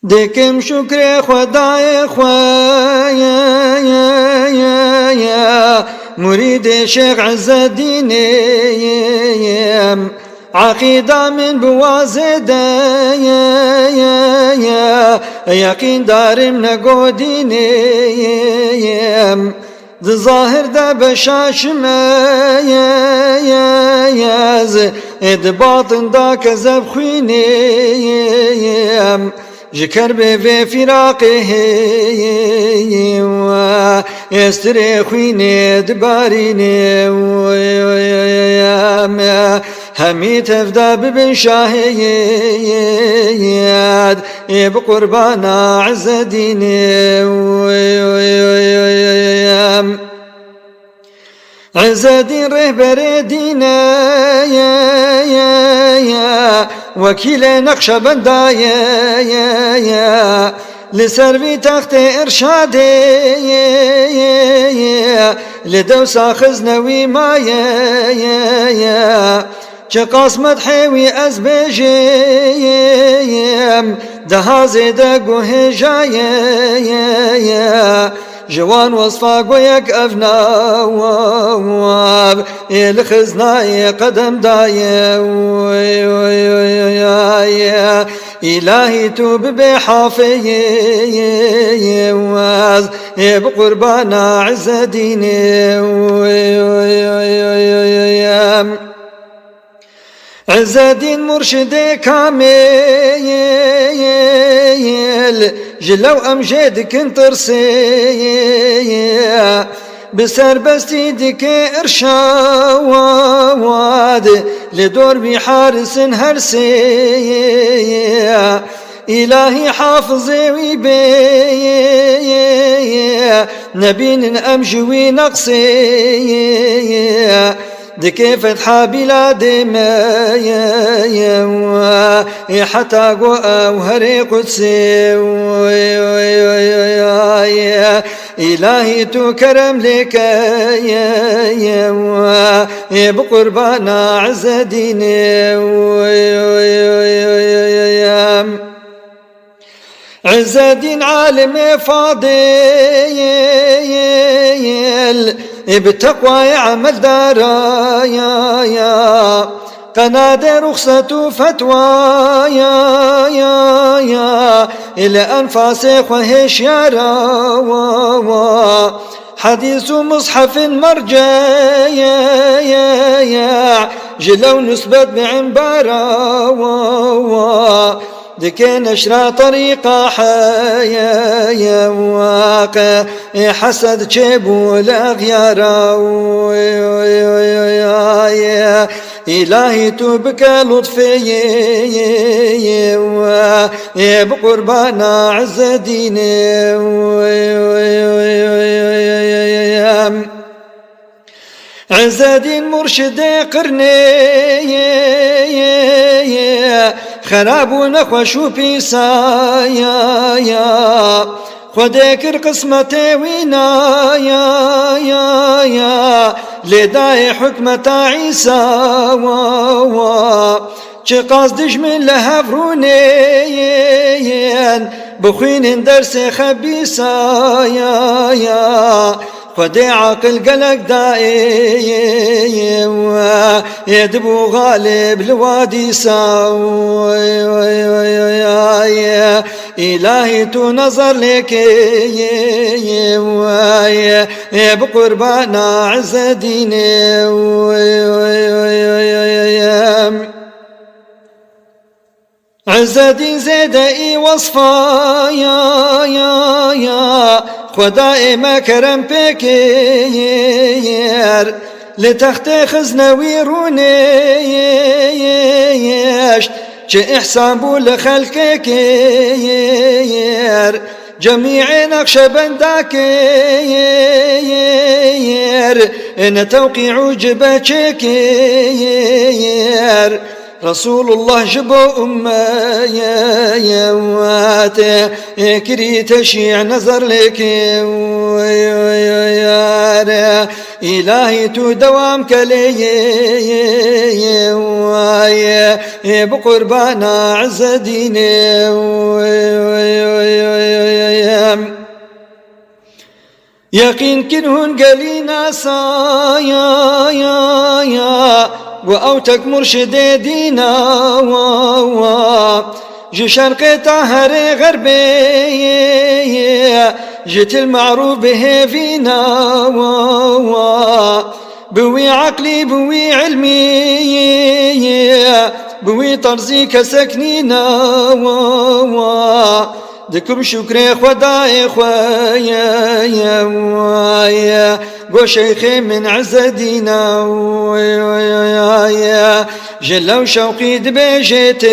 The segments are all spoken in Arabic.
دكم شكر خداي خوايا مريد شيخ عز الدين عقيدة من بوازدة يقين دار من قودين ذي ظاهر دا بشاش ما ذي باطن دا كذب خويني جكر بفي فراقه ويستري خويني دباريني همي تفدى ببن شاهيد بقربانا عز ديني عز الدين رهبر دينا وكيل نقشبندايا لسربي تخت إرشادي لدوسا خزنوي مايا قاسمت حيوي أزبجيم دهازي دقو هجايا جوان وصفاق ويك أفناواب الخزناي قدم دايا إلهي توب بحافي واز بقربانا عز ديني عز الدين مرشد كامل جلو أمجد كنت رسي بسر بستيدك إرشاد لدور بحارس هرسي إلهي حافظي ويبي نبين أمجوي نقصي دكي فتحة بلاد ما حتى قوة وهري قدسي إلهي تكرم لك بقربانا عز ديني عز الدين عالم فاضل بتقوى يعمل درايا قناة رخصة فتوى إلى أنفاس وهش يرى حديث مصحف مرجع جلو نسبت بعنبارا دكي نشرى طريقة حياة واقع حسد جيبو الأغيارا إلهي توبك لطفي بقربانا عز ديني عز الدين مرشد قرني خراب ونخوش بيسايا خديكر قسمتي وينايا لداي حكمة عيسى چه قصدش من لهفرونين بخوين درس خبيسايا خدي عقل قلق دائي يدبو غالب لوادي ساوي إلهي تنظر لك بقربانا عز ديني عز الدين زيدئي وصفايا خدای ما کرم بکیر لتخت خزنوی رونیش چه احسان بو لخلق کیر جميع نقشبنداكير ان توقيع جباكير رسول الله جبو يا وات كري تشيع نظر لك إلهي تدوام كلي بقربانا عز ديني يقين كنهن قلينا سايا وأوتك مرشد دينا جي شرقي طهري غربي جيت المعروف به فينا بوي عقلي بوي علمي بوي طرزي كسكنينا دكم شكري خداي خوايا قو شيخي من عزدينا جلو شوقي دبيجتي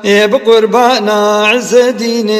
بقربانا عزدينا